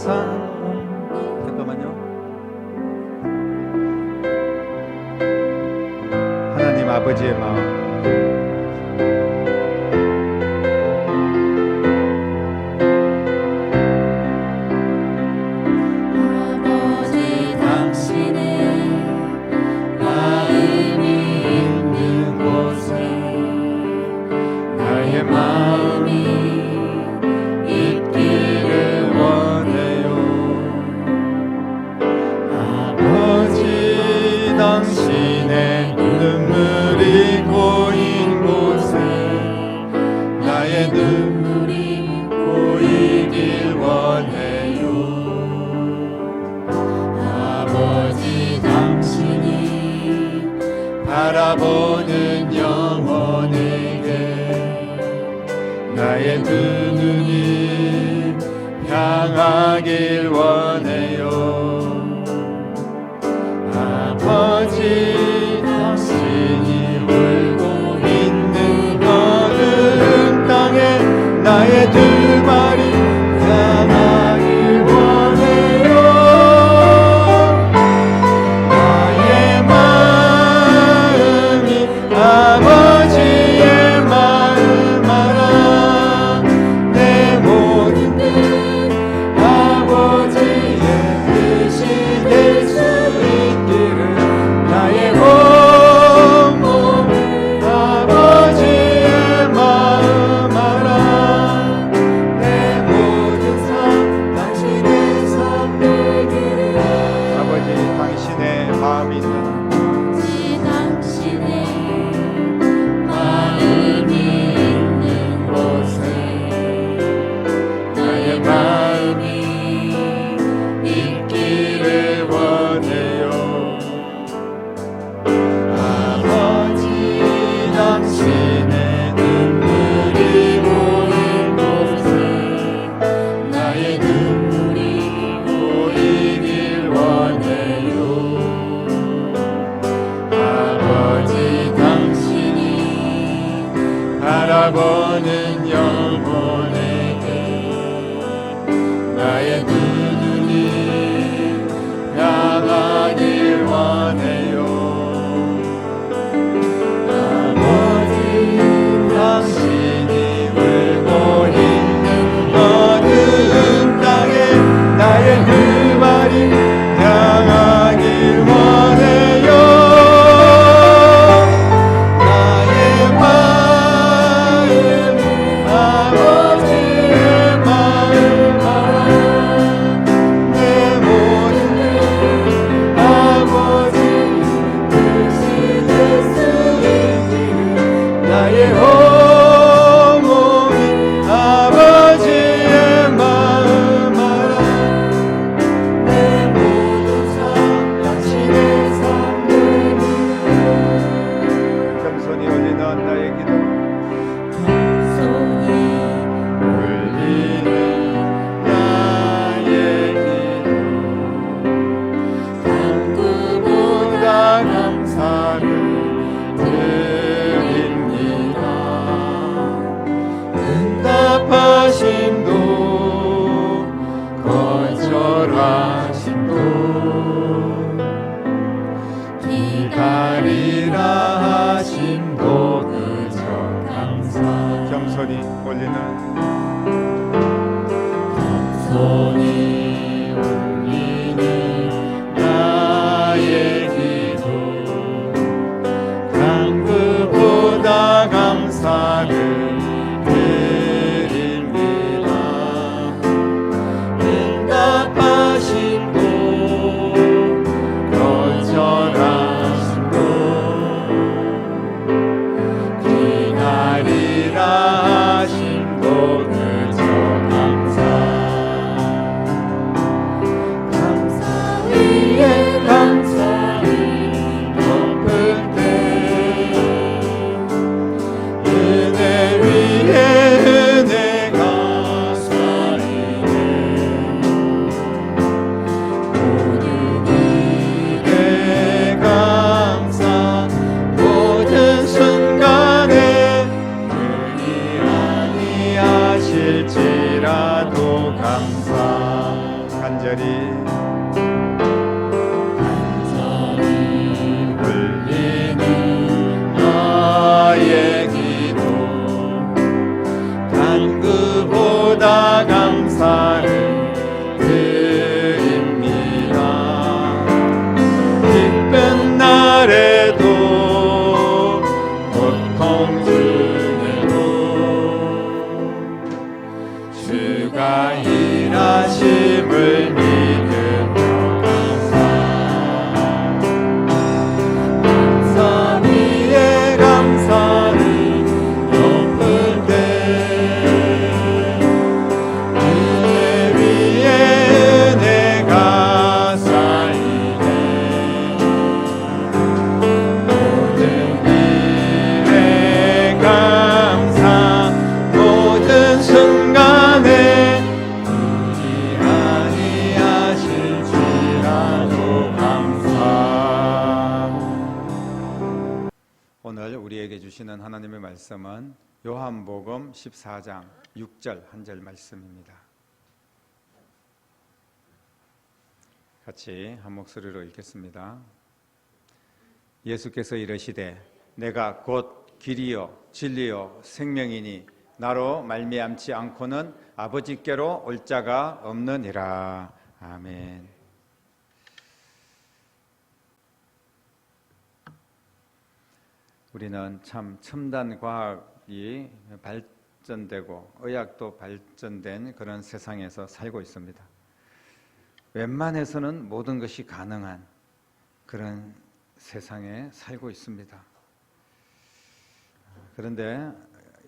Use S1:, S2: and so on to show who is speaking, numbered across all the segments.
S1: 잠깐만요. 하나님 아버지의 마음, 당신의 눈물이 고인 곳에 나의 눈물이 고이길 원해요. 아버지 당신이 바라보는 영혼에게 나의 두 눈이 향하길 원해요. 아버지 당신이 울고 있는 어두운 땅에 나의 두 발이 향하길 원해요. 나의 마음이 아버지의 마음 알아. 내 모든 것 아버지의 뜻이 될 수 나의 온몸 아버지의 마음 알아. 내 모든 삶 당신의 삶 되기를. 아버지 당신의 마음이 있는 곳에 나의 마음이 있기를 원해요. 당신의 눈물이 고인 곳에 나의 눈물이 고이길 원해요. 아버지 당신이 바라보는 영혼에게 나의 두 눈이 향하길 원해요. 당신이 울고 있는 어두운 땅에 나의 두 발이 향하길 원해요. 나의 마음 아버지의 마음 알아. 내 모든 것 아버지의 뜻이 될 수 있기를. 나의 온몸이 아버지의 마음 알아. 내 모든 삶 당신의 삶 되기를. 겸손히 올리는 나의 기도, 겸손히 올리는 나의 기도, 당구보다 감사를 응답하심도 거절하심도 기다리라 하심도 그저 감사. 겸손히 올리는 나의 기도, 강구보다 감사를 기다리라 하심도 오늘 우리에게 주시는 하나님의 말씀은 요한복음 14장 6절 한 절 말씀입니다. 같이 한 목소리로 읽겠습니다. 예수께서 이르시되 내가 곧 길이요 진리요 생명이니 나로 말미암지 않고는 아버지께로 올 자가 없느니라. 아멘. 우리는 참 첨단 과학이 발전되고 의학도 발전된 그런 세상에서 살고 있습니다. 웬만해서는 모든 것이 가능한 그런 세상에 살고 있습니다. 그런데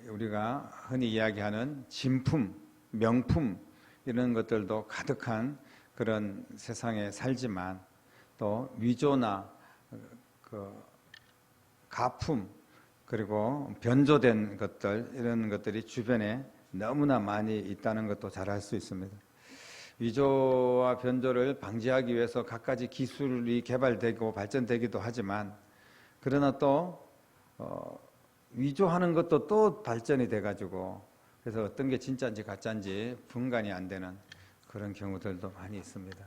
S1: 우리가 흔히 이야기하는 진품, 명품 이런 것들도 가득한 그런 세상에 살지만 또 위조나 가품 그리고 변조된 것들 이런 것들이 주변에 너무나 많이 있다는 것도 잘 알 수 있습니다. 위조와 변조를 방지하기 위해서 갖가지 기술이 개발되고 발전되기도 하지만 그러나 또 위조하는 것도 또 발전이 돼가지고 그래서 어떤 게 진짜인지 가짜인지 분간이 안 되는 그런 경우들도 많이 있습니다.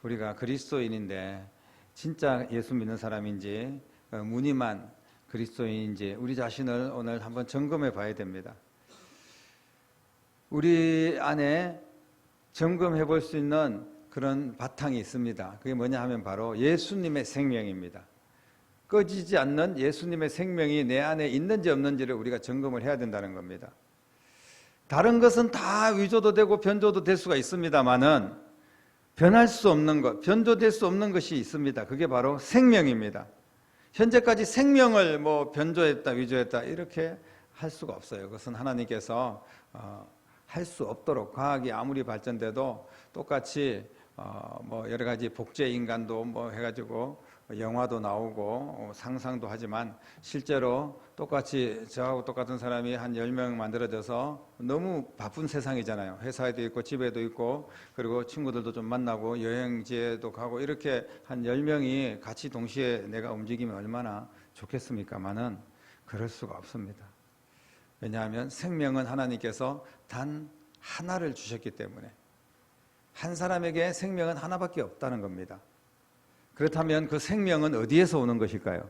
S1: 우리가 그리스도인인데 진짜 예수 믿는 사람인지 무늬만 그리스도인인지 우리 자신을 오늘 한번 점검해 봐야 됩니다. 우리 안에 점검해 볼 수 있는 그런 바탕이 있습니다. 그게 뭐냐 하면 바로 예수님의 생명입니다. 꺼지지 않는 예수님의 생명이 내 안에 있는지 없는지를 우리가 점검을 해야 된다는 겁니다. 다른 것은 다 위조도 되고 변조도 될 수가 있습니다만은 변할 수 없는 것, 변조될 수 없는 것이 있습니다. 그게 바로 생명입니다. 현재까지 생명을 변조했다, 위조했다 이렇게 할 수가 없어요. 그것은 하나님께서 할 수 없도록 과학이 아무리 발전돼도 똑같이 여러 가지 복제 인간도 해가지고 영화도 나오고 상상도 하지만 실제로 똑같이 저하고 똑같은 사람이 한 10명 만들어져서 너무 바쁜 세상이잖아요. 회사에도 있고 집에도 있고 그리고 친구들도 좀 만나고 여행지에도 가고 이렇게 한 10명이 같이 동시에 내가 움직이면 얼마나 좋겠습니까마는 그럴 수가 없습니다. 왜냐하면 생명은 하나님께서 단 하나를 주셨기 때문에 한 사람에게 생명은 하나밖에 없다는 겁니다. 그렇다면 그 생명은 어디에서 오는 것일까요?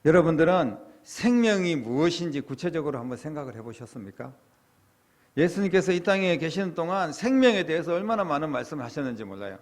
S1: 여러분들은 생명이 무엇인지 구체적으로 한번 생각을 해보셨습니까? 예수님께서 이 땅에 계시는 동안 생명에 대해서 얼마나 많은 말씀을 하셨는지 몰라요.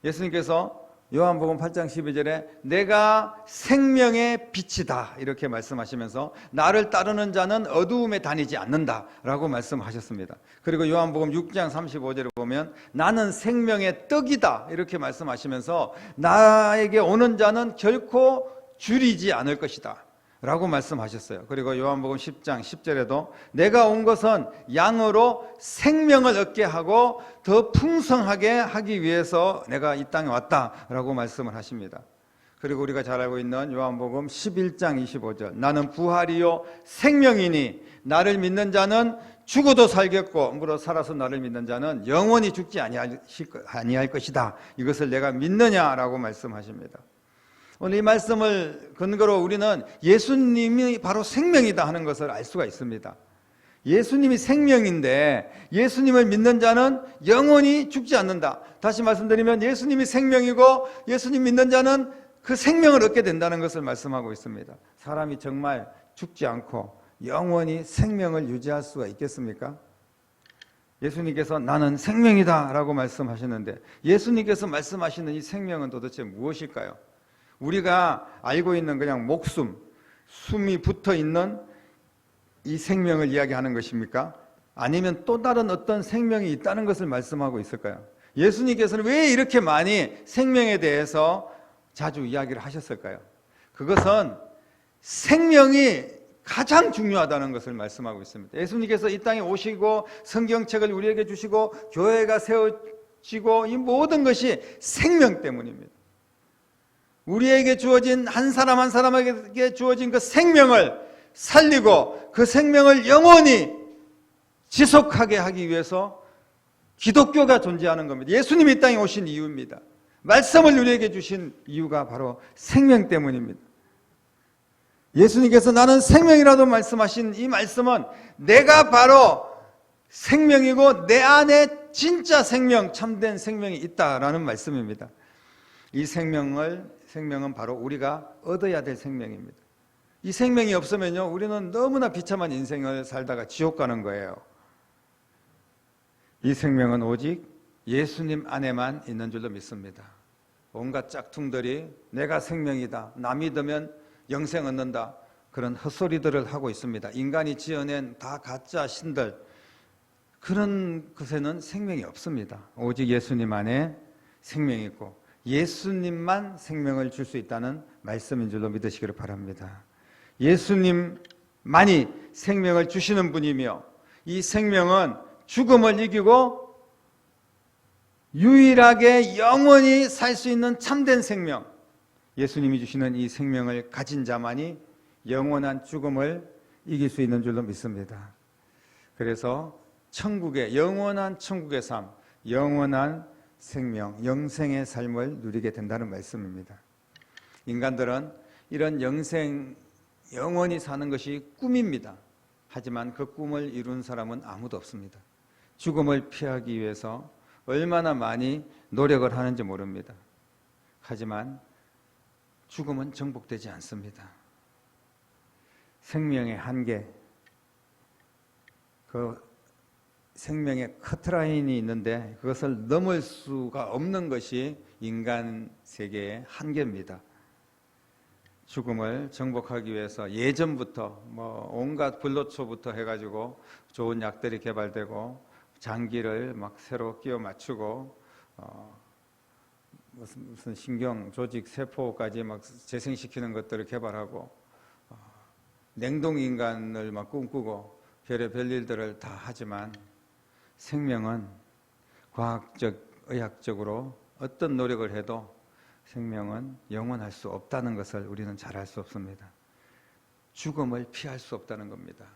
S1: 예수님께서 요한복음 8장 12절에 내가 생명의 빛이다 이렇게 말씀하시면서 나를 따르는 자는 어두움에 다니지 않는다 라고 말씀하셨습니다. 그리고 요한복음 6장 35절에 보면 나는 생명의 떡이다 이렇게 말씀하시면서 나에게 오는 자는 결코 줄이지 않을 것이다 라고 말씀하셨어요. 그리고 요한복음 10장 10절에도 내가 온 것은 양으로 생명을 얻게 하고 더 풍성하게 하기 위해서 내가 이 땅에 왔다라고 말씀을 하십니다. 그리고 우리가 잘 알고 있는 요한복음 11장 25절 나는 부활이요 생명이니 나를 믿는 자는 죽어도 살겠고 무릇 살아서 나를 믿는 자는 영원히 죽지 아니할 것이다. 이것을 내가 믿느냐라고 말씀하십니다. 오늘 이 말씀을 근거로 우리는 예수님이 바로 생명이다 하는 것을 알 수가 있습니다. 예수님이 생명인데 예수님을 믿는 자는 영원히 죽지 않는다. 다시 말씀드리면 예수님이 생명이고 예수님 믿는 자는 그 생명을 얻게 된다는 것을 말씀하고 있습니다. 사람이 정말 죽지 않고 영원히 생명을 유지할 수가 있겠습니까? 예수님께서 나는 생명이다 라고 말씀하셨는데 예수님께서 말씀하시는 이 생명은 도대체 무엇일까요? 우리가 알고 있는 그냥 목숨, 숨이 붙어 있는 이 생명을 이야기하는 것입니까? 아니면 또 다른 어떤 생명이 있다는 것을 말씀하고 있을까요? 예수님께서는 왜 이렇게 많이 생명에 대해서 자주 이야기를 하셨을까요? 그것은 생명이 가장 중요하다는 것을 말씀하고 있습니다. 예수님께서 이 땅에 오시고 성경책을 우리에게 주시고 교회가 세워지고 이 모든 것이 생명 때문입니다. 우리에게 주어진 한 사람 한 사람에게 주어진 그 생명을 살리고 그 생명을 영원히 지속하게 하기 위해서 기독교가 존재하는 겁니다. 예수님이 이 땅에 오신 이유입니다. 말씀을 우리에게 주신 이유가 바로 생명 때문입니다. 예수님께서 나는 생명이라도 말씀하신 이 말씀은 내가 바로 생명이고 내 안에 진짜 생명, 참된 생명이 있다라는 말씀입니다. 이 생명은 바로 우리가 얻어야 될 생명입니다. 이 생명이 없으면요, 우리는 너무나 비참한 인생을 살다가 지옥 가는 거예요. 이 생명은 오직 예수님 안에만 있는 줄로 믿습니다. 온갖 짝퉁들이 내가 생명이다, 나 믿으면 영생 얻는다, 그런 헛소리들을 하고 있습니다. 인간이 지어낸 다 가짜 신들, 그런 것에는 생명이 없습니다. 오직 예수님 안에 생명이 있고 예수님만 생명을 줄 수 있다는 말씀인 줄로 믿으시기를 바랍니다. 예수님만이 생명을 주시는 분이며 이 생명은 죽음을 이기고 유일하게 영원히 살 수 있는 참된 생명, 예수님이 주시는 이 생명을 가진 자만이 영원한 죽음을 이길 수 있는 줄로 믿습니다. 그래서 천국의 영원한 천국의 삶, 영원한 생명, 영생의 삶을 누리게 된다는 말씀입니다. 인간들은 이런 영원히 사는 것이 꿈입니다. 하지만 그 꿈을 이룬 사람은 아무도 없습니다. 죽음을 피하기 위해서 얼마나 많이 노력을 하는지 모릅니다. 하지만 죽음은 정복되지 않습니다. 생명의 한계, 그 생명의 커트라인이 있는데 그것을 넘을 수가 없는 것이 인간 세계의 한계입니다. 죽음을 정복하기 위해서 예전부터 온갖 불로초부터 해가지고 좋은 약들이 개발되고 장기를 막 새로 끼워 맞추고 무슨 신경, 조직, 세포까지 막 재생시키는 것들을 개발하고 냉동 인간을 막 꿈꾸고 별의별 일들을 다 하지만 생명은 과학적, 의학적으로 어떤 노력을 해도 생명은 영원할 수 없다는 것을 우리는 잘 알 수 없습니다. 죽음을 피할 수 없다는 겁니다.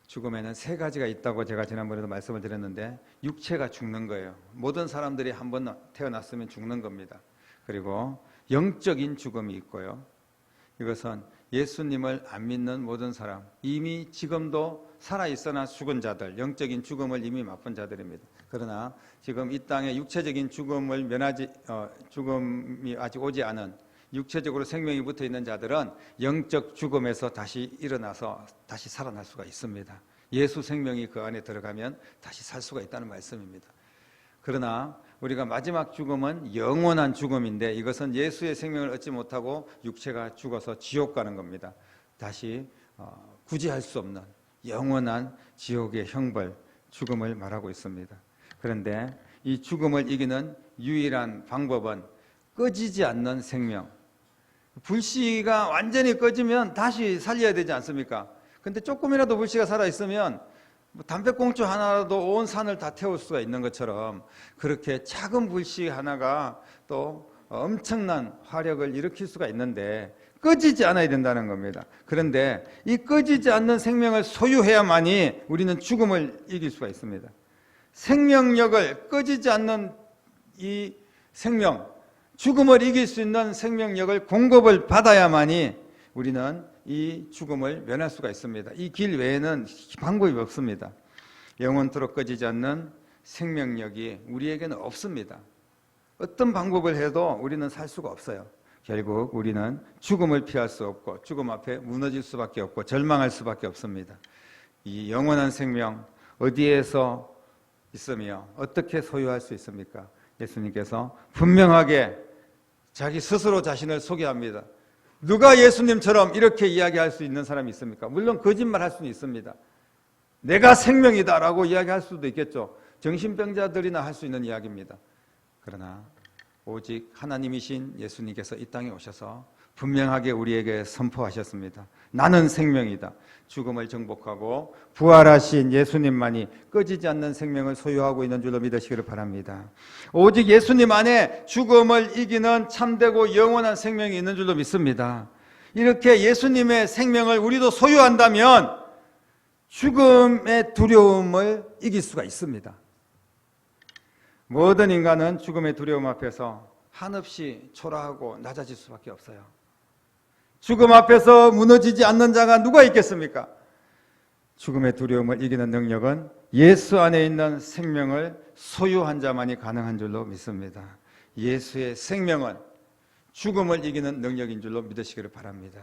S1: 죽음에는 세 가지가 있다고 제가 지난번에도 말씀을 드렸는데 육체가 죽는 거예요. 모든 사람들이 한번 태어났으면 죽는 겁니다. 그리고 영적인 죽음이 있고요. 이것은 예수님을 안 믿는 모든 사람, 이미 지금도 살아있으나 죽은 자들, 영적인 죽음을 이미 맛본 자들입니다. 그러나 지금 이 땅에 육체적인 죽음을 죽음이 아직 오지 않은 육체적으로 생명이 붙어 있는 자들은 영적 죽음에서 다시 일어나서 다시 살아날 수가 있습니다. 예수 생명이 그 안에 들어가면 다시 살 수가 있다는 말씀입니다. 그러나 우리가 마지막 죽음은 영원한 죽음인데 이것은 예수의 생명을 얻지 못하고 육체가 죽어서 지옥 가는 겁니다. 다시 구제할 수 없는 영원한 지옥의 형벌, 죽음을 말하고 있습니다. 그런데 이 죽음을 이기는 유일한 방법은 꺼지지 않는 생명. 불씨가 완전히 꺼지면 다시 살려야 되지 않습니까? 근데 조금이라도 불씨가 살아있으면 담배꽁초 하나라도 온 산을 다 태울 수가 있는 것처럼 그렇게 작은 불씨 하나가 또 엄청난 화력을 일으킬 수가 있는데 꺼지지 않아야 된다는 겁니다. 그런데 이 꺼지지 않는 생명을 소유해야만이 우리는 죽음을 이길 수가 있습니다. 생명력을, 꺼지지 않는 이 생명, 죽음을 이길 수 있는 생명력을 공급을 받아야만이 우리는 이 죽음을 면할 수가 있습니다. 이 길 외에는 방법이 없습니다. 영원토록 꺼지지 않는 생명력이 우리에게는 없습니다. 어떤 방법을 해도 우리는 살 수가 없어요. 결국 우리는 죽음을 피할 수 없고 죽음 앞에 무너질 수밖에 없고 절망할 수밖에 없습니다. 이 영원한 생명 어디에서 있으며 어떻게 소유할 수 있습니까? 예수님께서 분명하게 자기 스스로 자신을 소개합니다. 누가 예수님처럼 이렇게 이야기할 수 있는 사람이 있습니까? 물론 거짓말할 수는 있습니다. 내가 생명이다라고 이야기할 수도 있겠죠. 정신병자들이나 할 수 있는 이야기입니다. 그러나 오직 하나님이신 예수님께서 이 땅에 오셔서 분명하게 우리에게 선포하셨습니다. 나는 생명이다. 죽음을 정복하고 부활하신 예수님만이 꺼지지 않는 생명을 소유하고 있는 줄로 믿으시기를 바랍니다. 오직 예수님 안에 죽음을 이기는 참되고 영원한 생명이 있는 줄로 믿습니다. 이렇게 예수님의 생명을 우리도 소유한다면 죽음의 두려움을 이길 수가 있습니다. 모든 인간은 죽음의 두려움 앞에서 한없이 초라하고 낮아질 수밖에 없어요. 죽음 앞에서 무너지지 않는 자가 누가 있겠습니까? 죽음의 두려움을 이기는 능력은 예수 안에 있는 생명을 소유한 자만이 가능한 줄로 믿습니다. 예수의 생명은 죽음을 이기는 능력인 줄로 믿으시기를 바랍니다.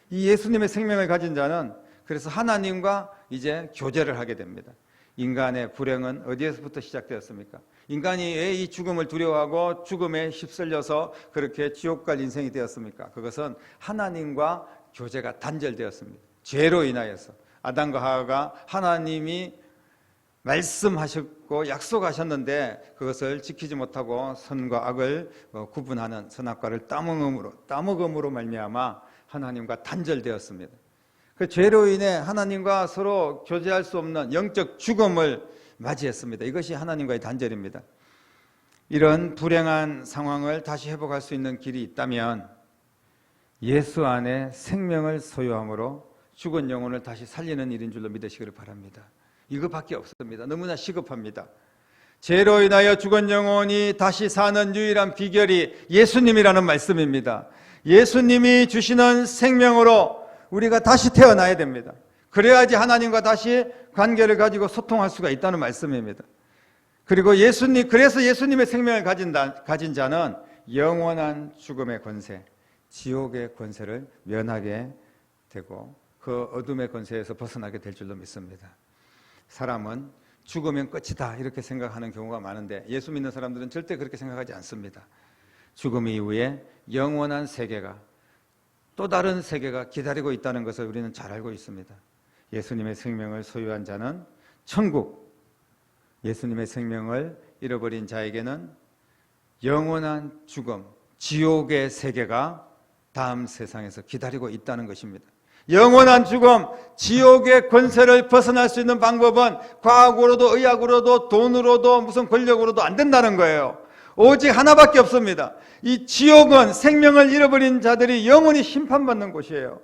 S1: 이 예수님의 생명을 가진 자는 그래서 하나님과 이제 교제를 하게 됩니다. 인간의 불행은 어디에서부터 시작되었습니까? 인간이 왜 이 죽음을 두려워하고 죽음에 휩쓸려서 그렇게 지옥 갈 인생이 되었습니까? 그것은 하나님과 교제가 단절되었습니다. 죄로 인하여서 아담과 하와가 하나님이 말씀하셨고 약속하셨는데 그것을 지키지 못하고 선과 악을 구분하는 선악과를 따먹음으로 말미암아 하나님과 단절되었습니다. 그 죄로 인해 하나님과 서로 교제할 수 없는 영적 죽음을 맞이했습니다. 이것이 하나님과의 단절입니다. 이런 불행한 상황을 다시 회복할 수 있는 길이 있다면 예수 안에 생명을 소유함으로 죽은 영혼을 다시 살리는 일인 줄로 믿으시기를 바랍니다. 이것밖에 없습니다. 너무나 시급합니다. 죄로 인하여 죽은 영혼이 다시 사는 유일한 비결이 예수님이라는 말씀입니다. 예수님이 주시는 생명으로 우리가 다시 태어나야 됩니다. 그래야지 하나님과 다시 관계를 가지고 소통할 수가 있다는 말씀입니다. 그리고 그래서 예수님의 생명을 가진 자는 영원한 죽음의 권세, 지옥의 권세를 면하게 되고 그 어둠의 권세에서 벗어나게 될 줄로 믿습니다. 사람은 죽으면 끝이다 이렇게 생각하는 경우가 많은데 예수 믿는 사람들은 절대 그렇게 생각하지 않습니다. 죽음 이후에 영원한 세계가 또 다른 세계가 기다리고 있다는 것을 우리는 잘 알고 있습니다. 예수님의 생명을 소유한 자는 천국, 예수님의 생명을 잃어버린 자에게는 영원한 죽음, 지옥의 세계가 다음 세상에서 기다리고 있다는 것입니다. 영원한 죽음, 지옥의 권세를 벗어날 수 있는 방법은 과학으로도 의학으로도 돈으로도 무슨 권력으로도 안 된다는 거예요. 오직 하나밖에 없습니다. 이 지옥은 생명을 잃어버린 자들이 영원히 심판받는 곳이에요.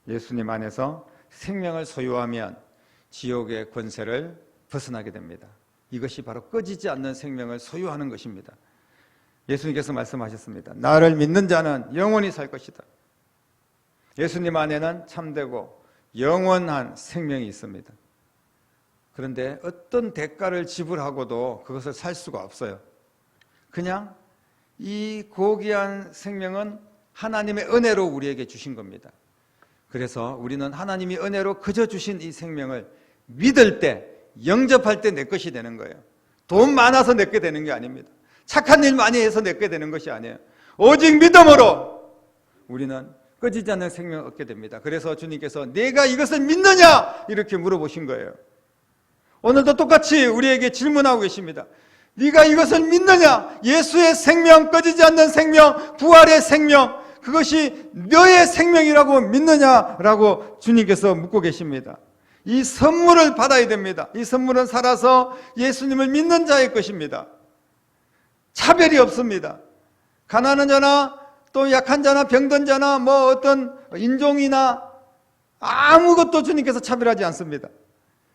S1: 예수님 안에서 생명을 소유하면 지옥의 권세를 벗어나게 됩니다. 이것이 바로 꺼지지 않는 생명을 소유하는 것입니다. 예수님께서 말씀하셨습니다. 나를 믿는 자는 영원히 살 것이다. 예수님 안에는 참되고 영원한 생명이 있습니다. 그런데 어떤 대가를 지불하고도 그것을 살 수가 없어요. 그냥 이 고귀한 생명은 하나님의 은혜로 우리에게 주신 겁니다. 그래서 우리는 하나님이 은혜로 그저 주신 이 생명을 믿을 때, 영접할 때 내 것이 되는 거예요. 돈 많아서 내게 되는 게 아닙니다. 착한 일 많이 해서 내게 되는 것이 아니에요. 오직 믿음으로 우리는 꺼지지 않는 생명을 얻게 됩니다. 그래서 주님께서 내가 이것을 믿느냐? 이렇게 물어보신 거예요. 오늘도 똑같이 우리에게 질문하고 계십니다. 네가 이것을 믿느냐? 예수의 생명, 꺼지지 않는 생명, 부활의 생명, 그것이 너의 생명이라고 믿느냐라고 주님께서 묻고 계십니다. 이 선물을 받아야 됩니다. 이 선물은 살아서 예수님을 믿는 자의 것입니다. 차별이 없습니다. 가난한 자나 또 약한 자나 병든 자나 뭐 어떤 인종이나 아무것도 주님께서 차별하지 않습니다.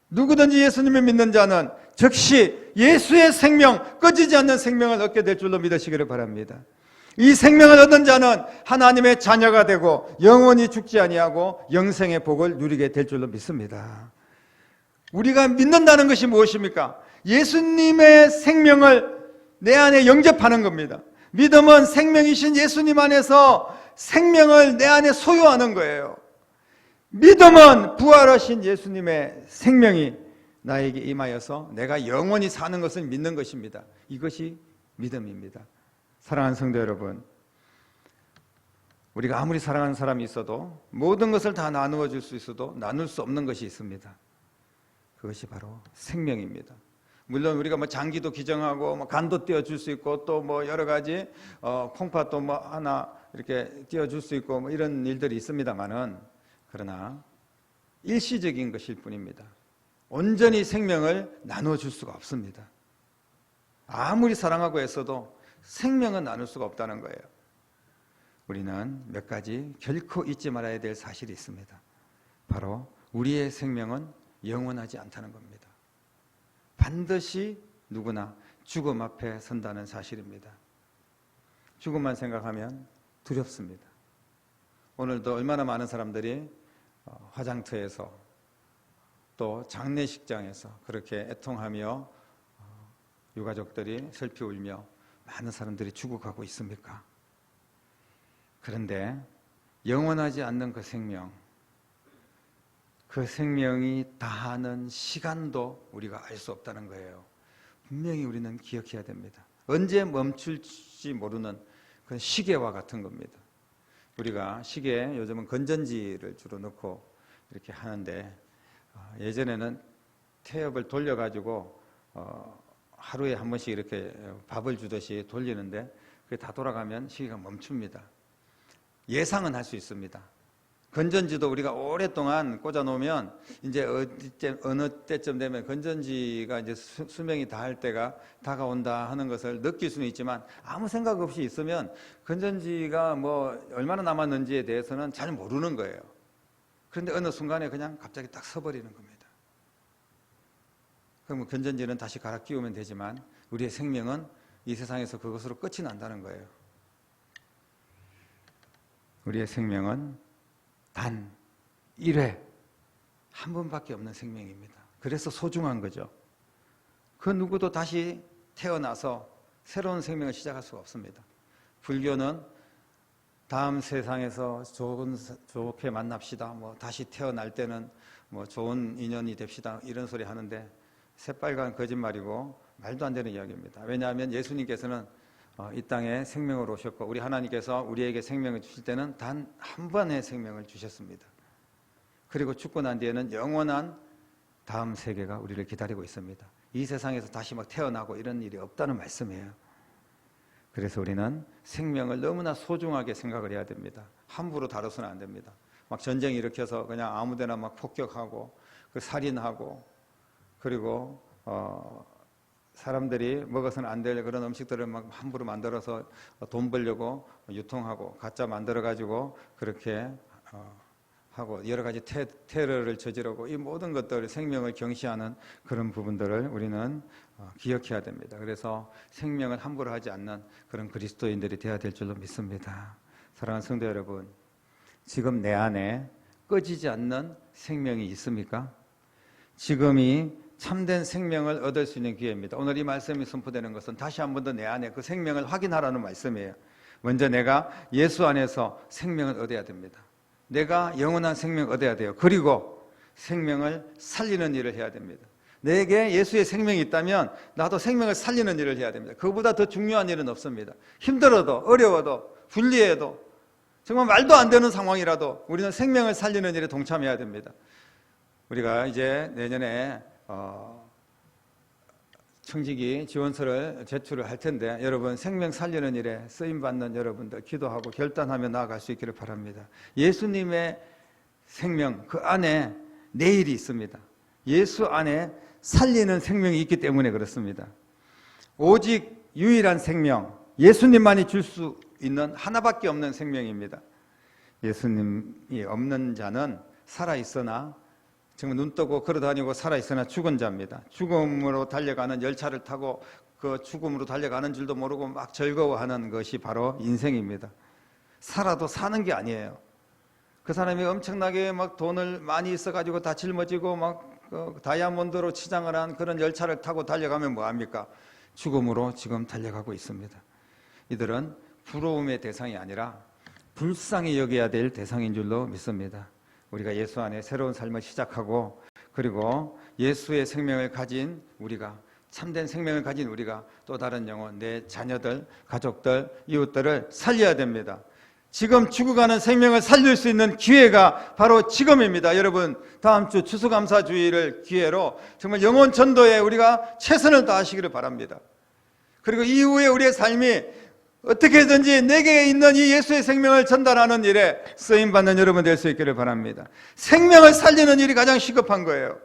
S1: 누구든지 예수님을 믿는 자는 즉시 예수의 생명, 꺼지지 않는 생명을 얻게 될 줄로 믿으시기를 바랍니다. 이 생명을 얻은 자는 하나님의 자녀가 되고 영원히 죽지 아니하고 영생의 복을 누리게 될 줄로 믿습니다. 우리가 믿는다는 것이 무엇입니까? 예수님의 생명을 내 안에 영접하는 겁니다. 믿음은 생명이신 예수님 안에서 생명을 내 안에 소유하는 거예요. 믿음은 부활하신 예수님의 생명이 나에게 임하여서 내가 영원히 사는 것을 믿는 것입니다. 이것이 믿음입니다. 사랑하는 성도 여러분, 우리가 아무리 사랑하는 사람이 있어도 모든 것을 다 나누어 줄 수 있어도 나눌 수 없는 것이 있습니다. 그것이 바로 생명입니다. 물론 우리가 뭐 장기도 기증하고 뭐 간도 띄워줄 수 있고 또 뭐 여러 가지 콩팥도 뭐 하나 이렇게 띄워줄 수 있고 뭐 이런 일들이 있습니다만은 그러나 일시적인 것일 뿐입니다. 온전히 생명을 나누어 줄 수가 없습니다. 아무리 사랑하고 애써도 생명은 나눌 수가 없다는 거예요. 우리는 몇 가지 결코 잊지 말아야 될 사실이 있습니다. 바로 우리의 생명은 영원하지 않다는 겁니다. 반드시 누구나 죽음 앞에 선다는 사실입니다. 죽음만 생각하면 두렵습니다. 오늘도 얼마나 많은 사람들이 화장터에서 또 장례식장에서 그렇게 애통하며 유가족들이 슬피 울며 많은 사람들이 죽어가고 있습니까? 그런데 영원하지 않는 그 생명, 그 생명이 다하는 시간도 우리가 알 수 없다는 거예요. 분명히 우리는 기억해야 됩니다. 언제 멈출지 모르는 그런 시계와 같은 겁니다. 우리가 시계에 요즘은 건전지를 주로 넣고 이렇게 하는데 예전에는 태엽을 돌려가지고 하루에 한 번씩 이렇게 밥을 주듯이 돌리는데 그게 다 돌아가면 시계가 멈춥니다. 예상은 할 수 있습니다. 건전지도 우리가 오랫동안 꽂아 놓으면 이제 어느 때쯤 되면 건전지가 이제 수명이 다할 때가 다가온다 하는 것을 느낄 수는 있지만 아무 생각 없이 있으면 건전지가 뭐 얼마나 남았는지에 대해서는 잘 모르는 거예요. 그런데 어느 순간에 그냥 갑자기 딱 서버리는 겁니다. 그럼 건전지는 다시 갈아 끼우면 되지만 우리의 생명은 이 세상에서 그것으로 끝이 난다는 거예요. 우리의 생명은 단 1회 한 번밖에 없는 생명입니다. 그래서 소중한 거죠. 그 누구도 다시 태어나서 새로운 생명을 시작할 수가 없습니다. 불교는 다음 세상에서 좋게 만납시다. 뭐 다시 태어날 때는 뭐 좋은 인연이 됩시다. 이런 소리 하는데 새빨간 거짓말이고 말도 안 되는 이야기입니다. 왜냐하면 예수님께서는 이 땅에 생명을 오셨고 우리 하나님께서 우리에게 생명을 주실 때는 단 한 번의 생명을 주셨습니다. 그리고 죽고 난 뒤에는 영원한 다음 세계가 우리를 기다리고 있습니다. 이 세상에서 다시 막 태어나고 이런 일이 없다는 말씀이에요. 그래서 우리는 생명을 너무나 소중하게 생각을 해야 됩니다. 함부로 다뤄서는 안 됩니다. 막 전쟁 일으켜서 그냥 아무데나 막 폭격하고 그 살인하고 그리고 사람들이 먹어서는 안 될 그런 음식들을 막 함부로 만들어서 돈 벌려고 유통하고 가짜 만들어 가지고 그렇게 하고 여러 가지 테러를 저지르고 이 모든 것들 생명을 경시하는 그런 부분들을 우리는 기억해야 됩니다. 그래서 생명을 함부로 하지 않는 그런 그리스도인들이 되어야 될 줄로 믿습니다. 사랑하는 성도 여러분, 지금 내 안에 꺼지지 않는 생명이 있습니까? 지금이 참된 생명을 얻을 수 있는 기회입니다. 오늘 이 말씀이 선포되는 것은 다시 한 번 더 내 안에 그 생명을 확인하라는 말씀이에요. 먼저 내가 예수 안에서 생명을 얻어야 됩니다. 내가 영원한 생명을 얻어야 돼요. 그리고 생명을 살리는 일을 해야 됩니다. 내게 예수의 생명이 있다면 나도 생명을 살리는 일을 해야 됩니다. 그보다 더 중요한 일은 없습니다. 힘들어도 어려워도 불리해도 정말 말도 안 되는 상황이라도 우리는 생명을 살리는 일에 동참해야 됩니다. 우리가 이제 내년에 청지기 지원서를 제출을 할 텐데 여러분 생명 살리는 일에 쓰임받는 여러분들 기도하고 결단하며 나아갈 수 있기를 바랍니다. 예수님의 생명 그 안에 내일이 있습니다. 예수 안에 살리는 생명이 있기 때문에 그렇습니다. 오직 유일한 생명 예수님만이 줄 수 있는 하나밖에 없는 생명입니다. 예수님이 없는 자는 살아있으나 정말 눈 뜨고 걸어다니고 살아있으나 죽은 자입니다. 죽음으로 달려가는 열차를 타고 그 죽음으로 달려가는 줄도 모르고 막 즐거워하는 것이 바로 인생입니다. 살아도 사는 게 아니에요. 그 사람이 엄청나게 막 돈을 많이 있어가지고 다 짊어지고 막 다이아몬드로 치장을 한 그런 열차를 타고 달려가면 뭐합니까? 죽음으로 지금 달려가고 있습니다. 이들은 부러움의 대상이 아니라 불쌍히 여겨야 될 대상인 줄로 믿습니다. 우리가 예수 안에 새로운 삶을 시작하고 그리고 예수의 생명을 가진 우리가 참된 생명을 가진 우리가 또 다른 영혼, 내 자녀들, 가족들, 이웃들을 살려야 됩니다. 지금 죽어가는 생명을 살릴 수 있는 기회가 바로 지금입니다. 여러분 다음 주 추수감사주의를 기회로 정말 영혼 전도에 우리가 최선을 다하시기를 바랍니다. 그리고 이후에 우리의 삶이 어떻게든지 내게 있는 이 예수의 생명을 전달하는 일에 쓰임받는 여러분 될 수 있기를 바랍니다. 생명을 살리는 일이 가장 시급한 거예요.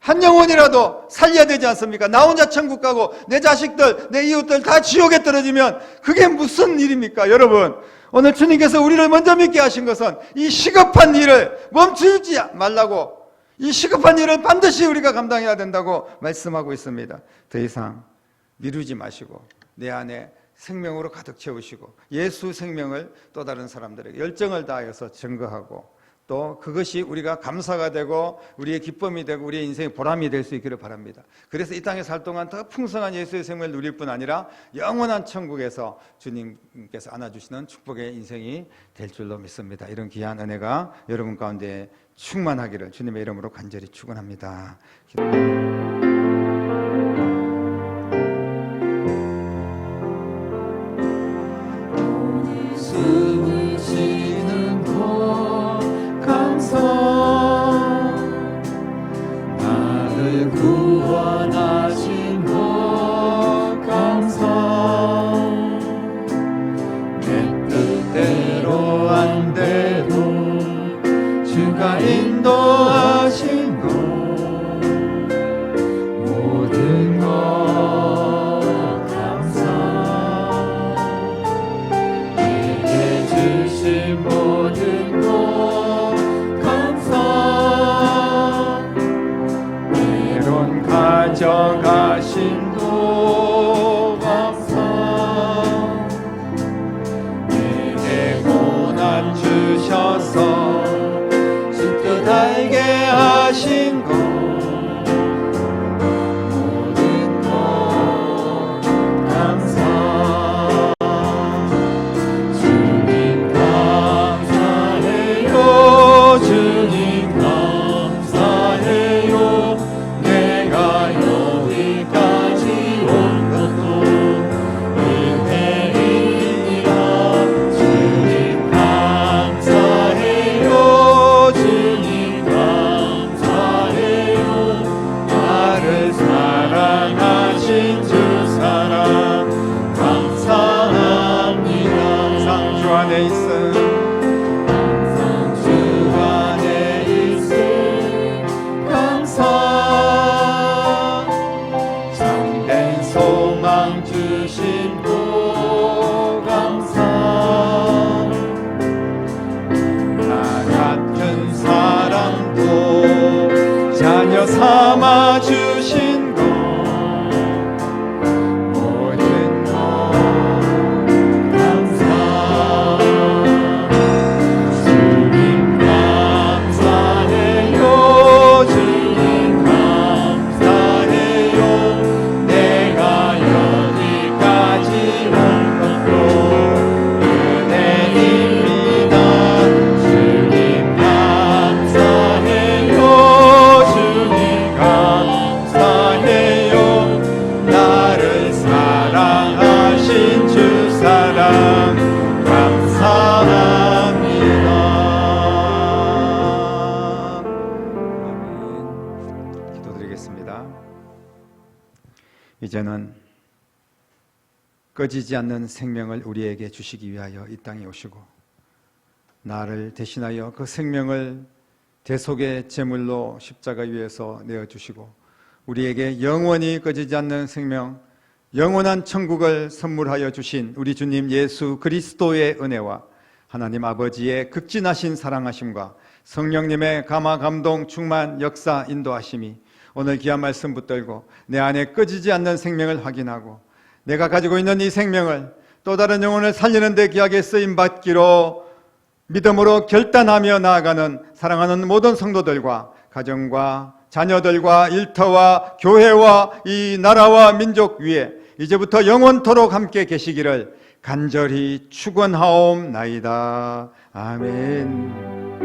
S1: 한 영혼이라도 살려야 되지 않습니까? 나 혼자 천국 가고 내 자식들, 내 이웃들 다 지옥에 떨어지면 그게 무슨 일입니까? 여러분 오늘 주님께서 우리를 먼저 믿게 하신 것은 이 시급한 일을 멈추지 말라고, 이 시급한 일을 반드시 우리가 감당해야 된다고 말씀하고 있습니다. 더 이상 미루지 마시고 내 안에 생명으로 가득 채우시고 예수 생명을 또 다른 사람들에게 열정을 다하여서 증거하고 또 그것이 우리가 감사가 되고 우리의 기쁨이 되고 우리의 인생의 보람이 될 수 있기를 바랍니다. 그래서 이 땅에 살 동안 더 풍성한 예수의 생명을 누릴 뿐 아니라 영원한 천국에서 주님께서 안아주시는 축복의 인생이 될 줄로 믿습니다. 이런 귀한 은혜가 여러분 가운데 충만하기를 주님의 이름으로 간절히 축원합니다.
S2: 나를 구원하신 것 감사. 내 뜻대로 안 돼도 주가 인도하신 것 모든 것 감사. 내게 주신 모든 것 감사. 때론 가져가신 도 감사. 내게 고난 주셔서 그 알게 하신 것 모든 것 감사. 주님 감사해요. 주님 감사해요. 내가 여기까지 온 것도 은혜이니라. 주님 감사해요. 주님 감사해요. 나를 사랑하신 주 사랑 감사합니다. 항상 주 안에 있음, 항상 주 안에 있음 감사. 참된 소망 주신 도 감사. 나 같은 사람도 자녀 삼아 주신 것 모든 것 감사. 주님 감사해요. 주님 감사해요. 내가 여기까지 온 것도 은혜입니다. 주님 감사해요. 주님 감사해요. 나를 사랑하신 주 사랑 감사합니다. 아멘. 기도드리겠습니다. 이제는 꺼지지 않는 생명을 우리에게 주시기 위하여 이 땅에 오시고 나를 대신하여 그 생명을 대속의 제물로 십자가 위에서 내어주시고 우리에게 영원히 꺼지지 않는 생명, 영원한 천국을 선물하여 주신 우리 주님 예수 그리스도의 은혜와 하나님 아버지의 극진하신 사랑하심과 성령님의 감화 감동 충만 역사 인도하심이 오늘 귀한 말씀 붙들고 내 안에 꺼지지 않는 생명을 확인하고 내가 가지고 있는 이 생명을 또 다른 영혼을 살리는 데 귀하게 쓰임받기로 믿음으로 결단하며 나아가는 사랑하는 모든 성도들과 가정과 자녀들과 일터와 교회와 이 나라와 민족 위에 이제부터 영원토록 함께 계시기를 간절히 축원하옵나이다. 아멘.